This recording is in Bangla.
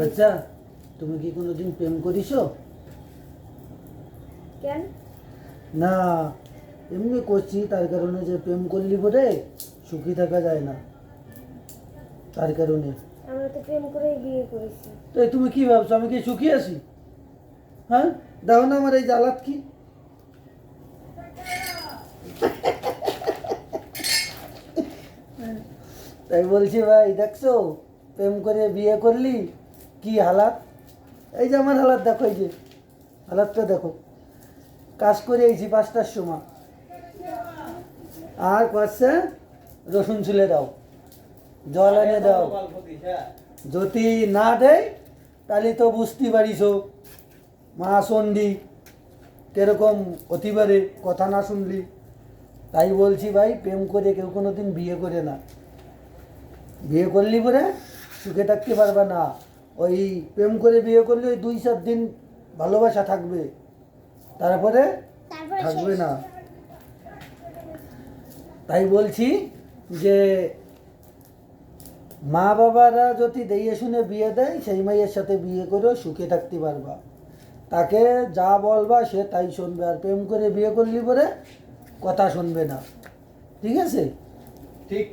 আচ্ছা, তুমি কি কোনোদিন প্রেম করিছো? কেন? না, এমনি করছি, তার কারণে যে প্রেম করলি বলে সুখী থাকা যায় না, তার কারণে। আমরা তো প্রেম করেই বিয়ে করেছি। তো তুমি কি ভাবছো আমি কি সুখী আছি? হ্যাঁ, দেখো না আমার এই জ্বালাত কি। তাই বলছি ভাই, দেখছো প্রেম করে বিয়ে করলি কি হালাত। এই যে আমার হালাত দেখো, এই যে হালাতটা দেখো। কাজ করে এসেছি 5টার সময়, আর করছে রসুন ছুলে দাও, জল এনে দাও। যদি না দেয় তাহলে তো বুঝতে পারিস মা সন্ডি কিরকম অতিবারে কথা না শুনলি। তাই বলছি ভাই, প্রেম করে কেউ কোনো দিন বিয়ে করে না। বিয়ে করলি পরে সুখে থাকতে পারবে না। ওই প্রেম করে বিয়ে করলে ওই 2-4 দিন ভালোবাসা থাকবে, তারপরে থাকবে না। তাই বলছি যে মা বাবারা যদি দেখে শুনে বিয়ে দেয়, সেই মেয়ের সাথে বিয়ে করে সুখে থাকতে পারবা। তাকে যা বলবা সে তাই শুনবে, আর প্রেম করে বিয়ে করলি পরে কথা শুনবে না। ঠিক আছে? ঠিক।